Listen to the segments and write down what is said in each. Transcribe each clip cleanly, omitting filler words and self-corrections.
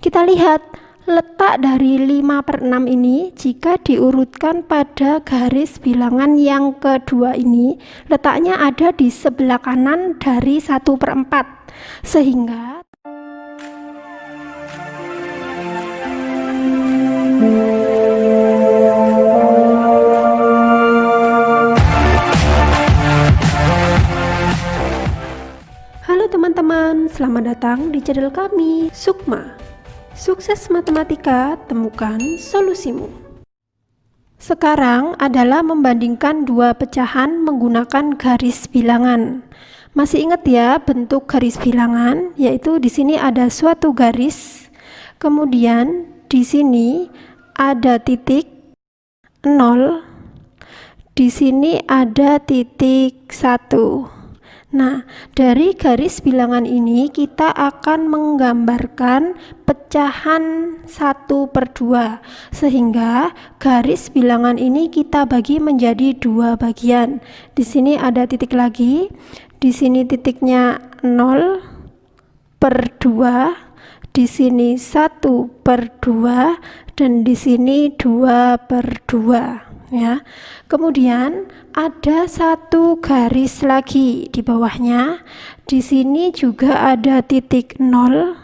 Kita lihat letak dari 5/6 ini jika diurutkan pada garis bilangan yang kedua ini, letaknya ada di sebelah kanan dari 1/4, sehingga halo teman-teman, selamat datang di channel kami, Sukma. Sukses matematika, temukan solusimu. Sekarang adalah membandingkan dua pecahan menggunakan garis bilangan. Masih ingat ya bentuk garis bilangan? Yaitu di sini ada suatu garis, kemudian di sini ada titik 0, di sini ada titik 1. Nah, dari garis bilangan ini kita akan menggambarkan pecahan 1/2, sehingga garis bilangan ini kita bagi menjadi dua bagian. Di sini ada titik lagi, di sini titiknya 0/2, di sini 1/2, dan di sini 2/2. Ya, kemudian ada satu garis lagi di bawahnya. Di sini juga ada titik 0,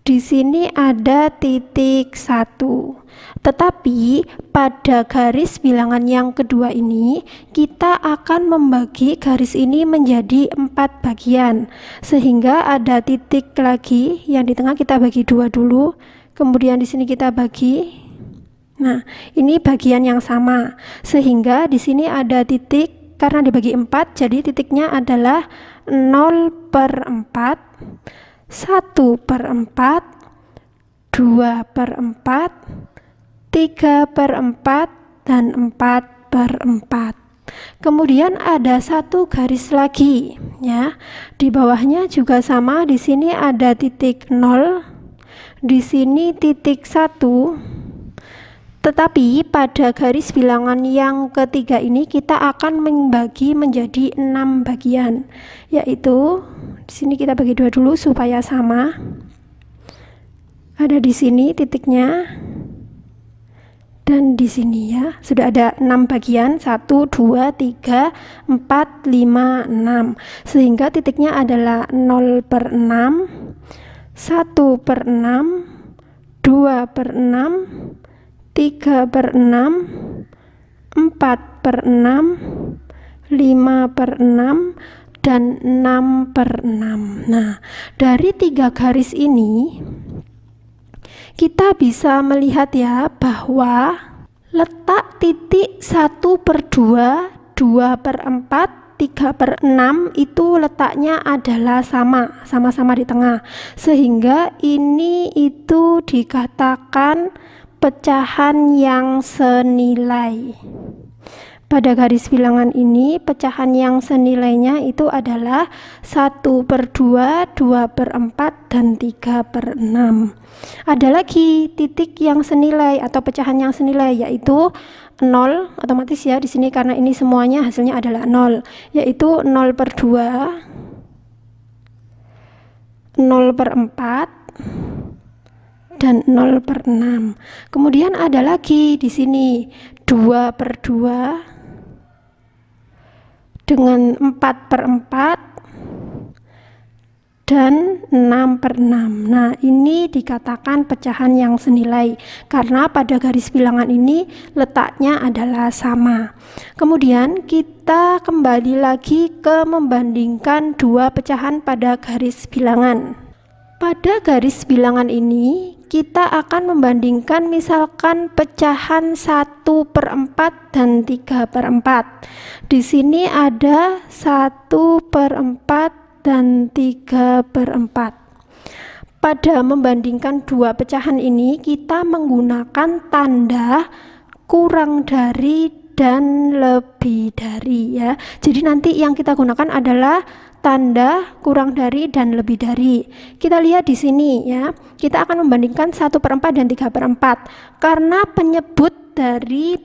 di sini ada titik 1. Tetapi pada garis bilangan yang kedua ini kita akan membagi garis ini menjadi 4 bagian, sehingga ada titik lagi yang di tengah kita bagi 2 dulu, kemudian di sini kita bagi. Nah, ini bagian yang sama, sehingga di sini ada titik, karena dibagi 4, jadi titiknya adalah 0/4, 1/4, 2/4, 3/4, dan 4/4. Kemudian ada satu garis lagi, ya. Di bawahnya juga sama, di sini ada titik 0, di sini titik 1. Tetapi pada garis bilangan yang ketiga ini kita akan membagi menjadi 6 bagian, yaitu di sini kita bagi 2 dulu supaya sama. Ada di sini titiknya, dan di sini ya sudah ada 6 bagian, 1, 2, 3, 4, 5, 6, sehingga titiknya adalah 0/6, 1/6, 2/6, 3/6, 4/6, 5/6, dan 6/6. Nah, dari 3 garis ini kita bisa melihat ya bahwa letak titik 1/2, 2/4, 3/6 itu letaknya adalah sama-sama di tengah, sehingga ini itu dikatakan pecahan yang senilai. Pada garis bilangan ini pecahan yang senilainya itu adalah 1/2, 2/4, dan 3/6. Ada lagi titik yang senilai atau pecahan yang senilai, yaitu 0, otomatis ya di sini karena ini semuanya hasilnya adalah 0, yaitu 0/2, 0/4, dan 0/6. Kemudian ada lagi di sini 2/2 dengan 4/4 dan 6/6. Nah, ini dikatakan pecahan yang senilai karena pada garis bilangan ini letaknya adalah sama. Kemudian kita kembali lagi ke membandingkan dua pecahan pada garis bilangan. Pada garis bilangan ini kita akan membandingkan misalkan pecahan 1/4 dan 3/4. Di sini ada 1/4 dan 3/4. Pada membandingkan dua pecahan ini kita menggunakan tanda kurang dari dan lebih dari ya. Jadi nanti yang kita gunakan adalah tanda kurang dari dan lebih dari. Kita lihat di sini ya, kita akan membandingkan 1/4 dan 3/4 karena penyebut dari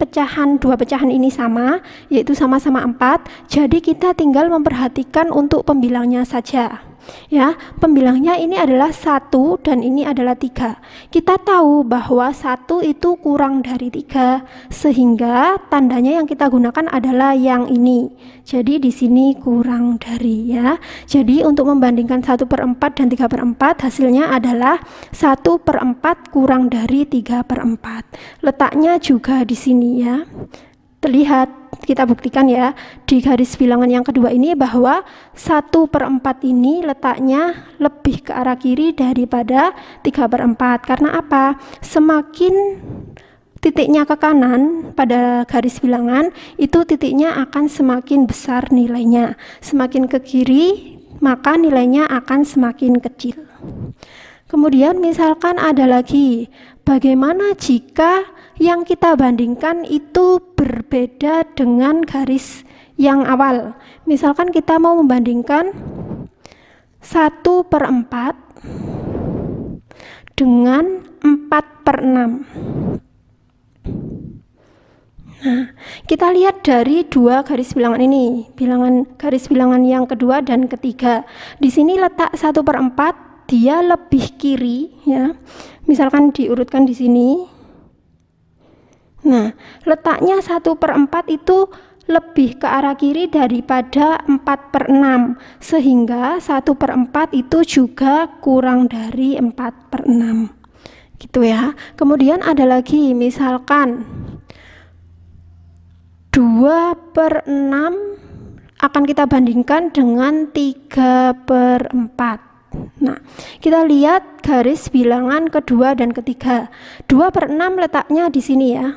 dua pecahan ini sama, yaitu sama-sama 4, jadi kita tinggal memperhatikan untuk pembilangnya saja. Ya, pembilangnya ini adalah 1 dan ini adalah 3. Kita tahu bahwa 1 itu kurang dari 3, sehingga tandanya yang kita gunakan adalah yang ini. Jadi di sini kurang dari, ya. Jadi untuk membandingkan 1/4 dan 3/4, hasilnya adalah 1/4 kurang dari 3/4. Letaknya juga di sini, ya. Terlihat, kita buktikan ya di garis bilangan yang kedua ini bahwa 1/4 ini letaknya lebih ke arah kiri daripada 3/4. Karena apa? Semakin titiknya ke kanan pada garis bilangan, itu titiknya akan semakin besar nilainya. Semakin ke kiri, maka nilainya akan semakin kecil. Kemudian misalkan ada lagi, bagaimana jika yang kita bandingkan itu berbeda dengan garis yang awal? Misalkan kita mau membandingkan 1/4 dengan 4/6. Nah, kita lihat dari dua garis bilangan ini, garis bilangan yang kedua dan ketiga. Di sini letak 1/4 dia lebih kiri, ya. Misalkan diurutkan di sini. Nah, letaknya 1/4 itu lebih ke arah kiri daripada 4/6, sehingga 1/4 itu juga kurang dari 4/6. Gitu ya. Kemudian ada lagi, misalkan 2/6 akan kita bandingkan dengan 3/4. Nah, kita lihat garis bilangan kedua dan ketiga. 2/6 letaknya di sini, ya.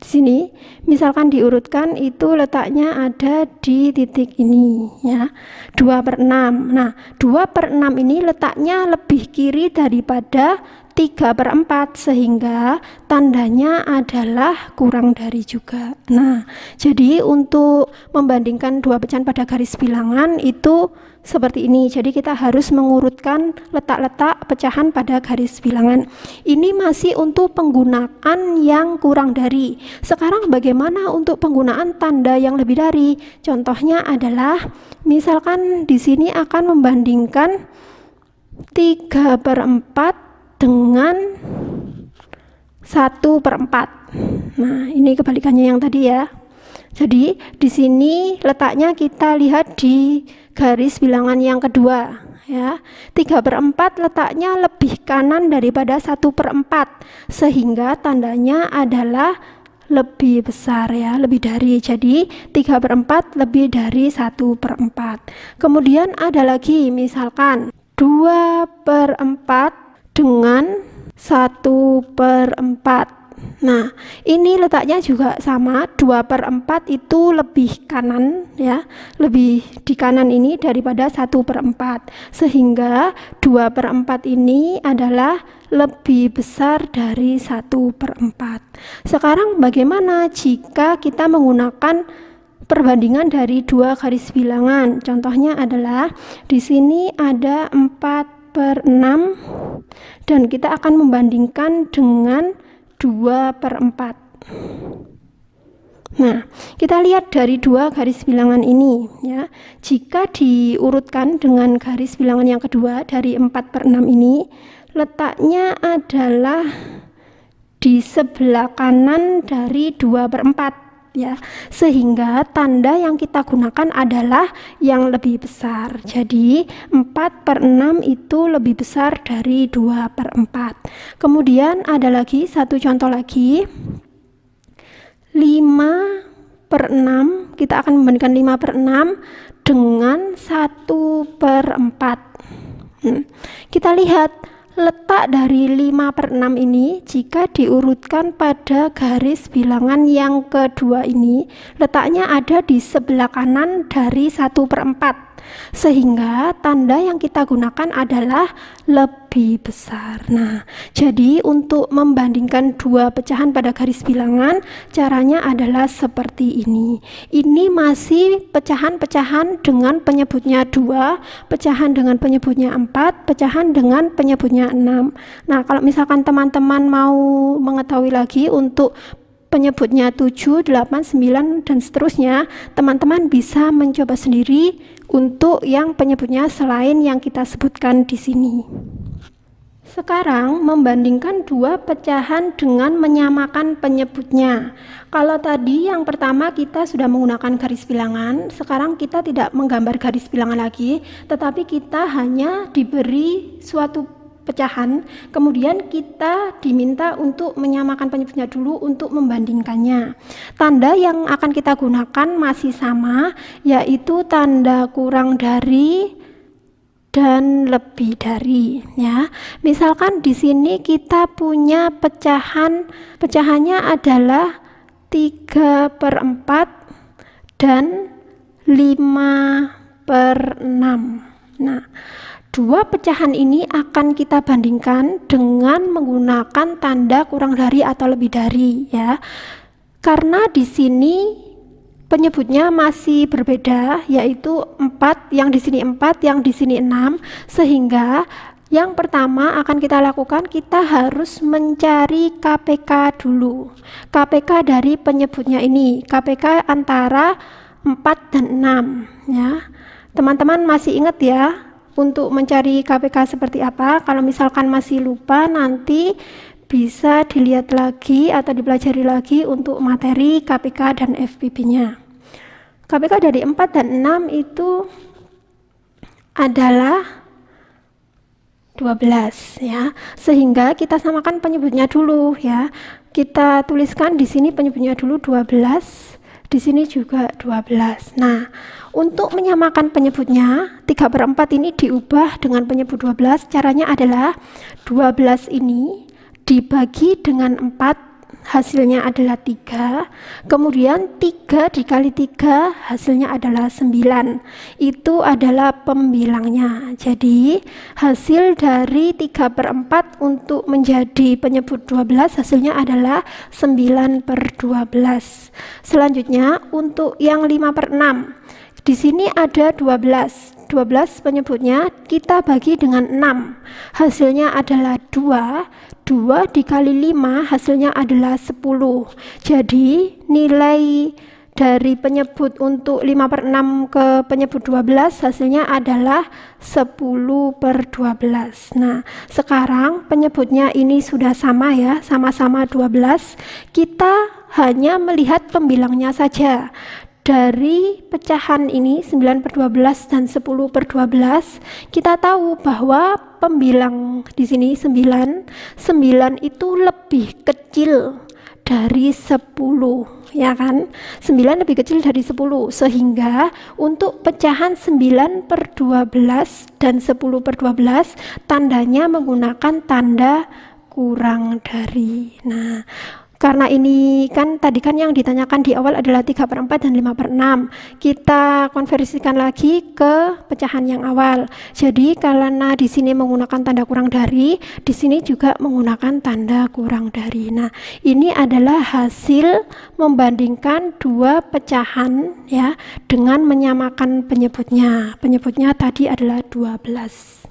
Di sini, misalkan diurutkan, itu letaknya ada di titik ini, ya. 2/6. Nah, 2/6 ini letaknya lebih kiri daripada 3/4, sehingga tandanya adalah kurang dari juga. Nah, jadi untuk membandingkan dua pecahan pada garis bilangan itu seperti ini. Jadi kita harus mengurutkan letak-letak pecahan pada garis bilangan. Ini masih untuk penggunaan yang kurang dari. Sekarang bagaimana untuk penggunaan tanda yang lebih dari? Contohnya adalah misalkan di sini akan membandingkan 3/4 dengan 1/4. Nah, ini kebalikannya yang tadi, ya. Jadi di sini letaknya kita lihat di garis bilangan yang kedua, ya. 3/4 letaknya lebih kanan daripada 1/4, sehingga tandanya adalah lebih besar, ya, lebih dari. Jadi 3/4 lebih dari 1/4. Kemudian ada lagi, misalkan 2/4 dengan 1/4. Nah, ini letaknya juga sama, 2/4 itu lebih kanan, ya, lebih di kanan ini daripada 1/4, sehingga 2/4 ini adalah lebih besar dari 1/4. Sekarang bagaimana jika kita menggunakan perbandingan dari dua garis bilangan? Contohnya adalah di sini ada 4/6 dan kita akan membandingkan dengan 2/4. Nah, kita lihat dari dua garis bilangan ini, ya. Jika diurutkan dengan garis bilangan yang kedua dari 4/6 ini, letaknya adalah di sebelah kanan dari 2/4. Ya, sehingga tanda yang kita gunakan adalah yang lebih besar. Jadi 4/6 itu lebih besar dari 2/4. Kemudian ada lagi satu contoh lagi, 5/6. Kita akan membandingkan 5/6 dengan 1/4. Kita lihat letak dari 5/6 ini jika diurutkan pada garis bilangan yang kedua ini, letaknya ada di sebelah kanan dari 1/4, sehingga tanda yang kita gunakan adalah lebih besar. Nah, jadi untuk membandingkan dua pecahan pada garis bilangan, caranya adalah seperti ini. Ini masih pecahan-pecahan dengan penyebutnya 2, pecahan dengan penyebutnya 4, pecahan dengan penyebutnya 6. Nah, kalau misalkan teman-teman mau mengetahui lagi untuk penyebutnya 7, 8, 9, dan seterusnya, teman-teman bisa mencoba sendiri untuk yang penyebutnya selain yang kita sebutkan di sini. Sekarang membandingkan dua pecahan dengan menyamakan penyebutnya. Kalau tadi yang pertama kita sudah menggunakan garis bilangan, sekarang kita tidak menggambar garis bilangan lagi, tetapi kita hanya diberi suatu pecahan, kemudian kita diminta untuk menyamakan penyebutnya dulu untuk membandingkannya. Tanda yang akan kita gunakan masih sama, yaitu tanda kurang dari dan lebih dari, ya. Misalkan di sini kita punya pecahannya adalah 3/4 dan 5/6. Nah, dua pecahan ini akan kita bandingkan dengan menggunakan tanda kurang dari atau lebih dari, ya. Karena di sini penyebutnya masih berbeda, yaitu 4, yang di sini 4, yang di sini 6, sehingga yang pertama akan kita lakukan, kita harus mencari KPK dulu. KPK dari penyebutnya ini, KPK antara 4 dan 6, ya. Teman-teman masih ingat ya untuk mencari KPK seperti apa? Kalau misalkan masih lupa, nanti bisa dilihat lagi atau dipelajari lagi untuk materi KPK dan FPB-nya. KPK dari 4 dan 6 itu adalah 12, ya. Sehingga kita samakan penyebutnya dulu, ya. Kita tuliskan di sini penyebutnya dulu 12, di sini juga 12. Nah, untuk menyamakan penyebutnya, 3/4 ini diubah dengan penyebut 12. Caranya adalah 12 ini dibagi dengan 4, hasilnya adalah 3, kemudian 3 dikali 3 hasilnya adalah 9. Itu adalah pembilangnya. Jadi hasil dari 3/4 untuk menjadi penyebut 12 hasilnya adalah 9/12. Selanjutnya untuk yang 5/6, di sini ada 12 penyebutnya kita bagi dengan 6, hasilnya adalah 2 dikali 5 hasilnya adalah 10. Jadi nilai dari penyebut untuk 5/6 ke penyebut 12 hasilnya adalah 10/12. Nah, sekarang penyebutnya ini sudah sama, ya, sama-sama 12. Kita hanya melihat pembilangnya saja. Dari pecahan ini 9/12 dan 10/12, kita tahu bahwa pembilang di sini 9 itu lebih kecil dari 10, ya kan? 9 lebih kecil dari 10, sehingga untuk pecahan 9/12 dan 10/12 tandanya menggunakan tanda kurang dari. Nah, karena ini kan tadi kan yang ditanyakan di awal adalah 3/4 dan 5/6. Kita konversikan lagi ke pecahan yang awal. Jadi karena di sini menggunakan tanda kurang dari, di sini juga menggunakan tanda kurang dari. Nah, ini adalah hasil membandingkan dua pecahan, ya, dengan menyamakan penyebutnya. Penyebutnya tadi adalah 12.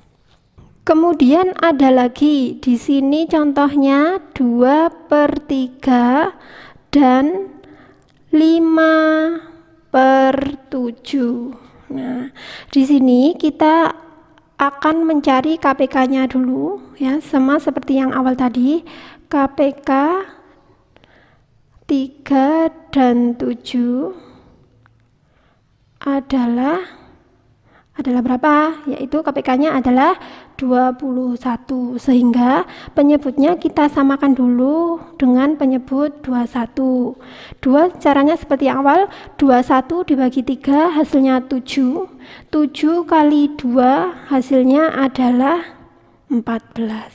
Kemudian ada lagi di sini contohnya 2/3 dan 5/7. Nah, di sini kita akan mencari KPK-nya dulu, ya, sama seperti yang awal tadi. KPK 3 dan 7 adalah berapa? Yaitu KPK-nya adalah 21, sehingga penyebutnya kita samakan dulu dengan penyebut 21. Caranya seperti yang awal, 21 dibagi 3 hasilnya 7. 7 kali 2 hasilnya adalah 14.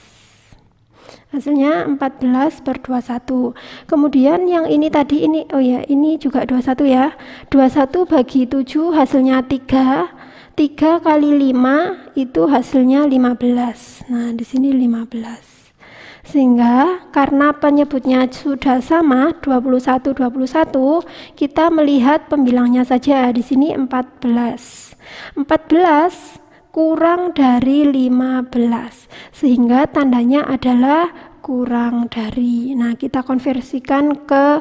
Hasilnya 14/21. Kemudian yang ini tadi ini, oh ya, ini juga 21, ya. 21 bagi 7 hasilnya 3. 3 kali 5 itu hasilnya 15. Nah, di sini 15. Sehingga karena penyebutnya sudah sama 21, kita melihat pembilangnya saja. Di sini 14. 14 kurang dari 15, sehingga tandanya adalah kurang dari. Nah, kita konversikan ke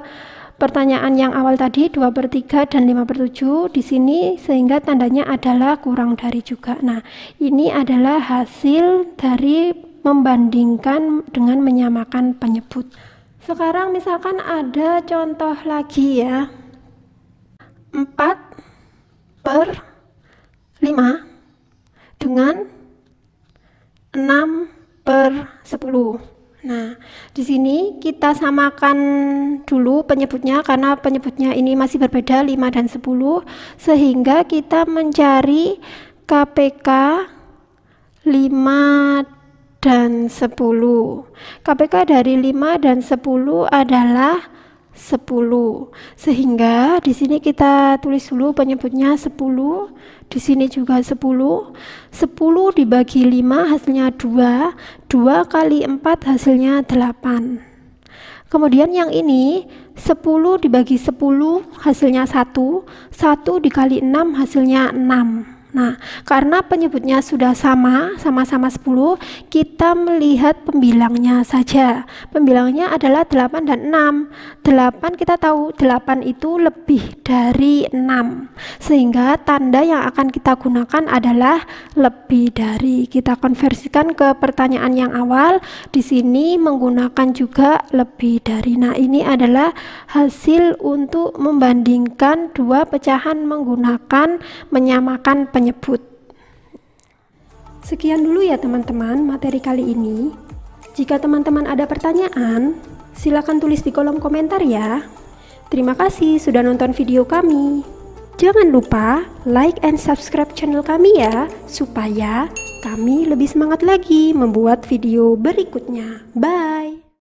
pertanyaan yang awal tadi 2/3 dan 5/7 di sini, sehingga tandanya adalah kurang dari juga. Nah, ini adalah hasil dari membandingkan dengan menyamakan penyebut. Sekarang misalkan ada contoh lagi ya. 4/5 dengan 6/10. Nah, di sini kita samakan dulu penyebutnya karena penyebutnya ini masih berbeda 5 dan 10, sehingga kita mencari KPK 5 dan 10. KPK dari 5 dan 10 adalah 10. Sehingga di sini kita tulis dulu penyebutnya 10. Di sini juga 10. 10 dibagi 5 hasilnya 2. 2 kali 4 hasilnya 8. Kemudian yang ini 10 dibagi 10 hasilnya 1. 1 dikali 6 hasilnya 6. Nah, karena penyebutnya sudah sama-sama 10, kita melihat pembilangnya saja. Pembilangnya adalah 8 dan 6. 8 kita tahu 8 itu lebih dari 6. Sehingga tanda yang akan kita gunakan adalah lebih dari. Kita konversikan ke pertanyaan yang awal. Di sini menggunakan juga lebih dari. Nah, ini adalah hasil untuk membandingkan dua pecahan menggunakan menyamakan penyebut. Sekian dulu ya teman-teman materi kali ini. Jika teman-teman ada pertanyaan, silakan tulis di kolom komentar ya. Terima kasih sudah nonton video kami. Jangan lupa like and subscribe channel kami ya, supaya kami lebih semangat lagi membuat video berikutnya. Bye!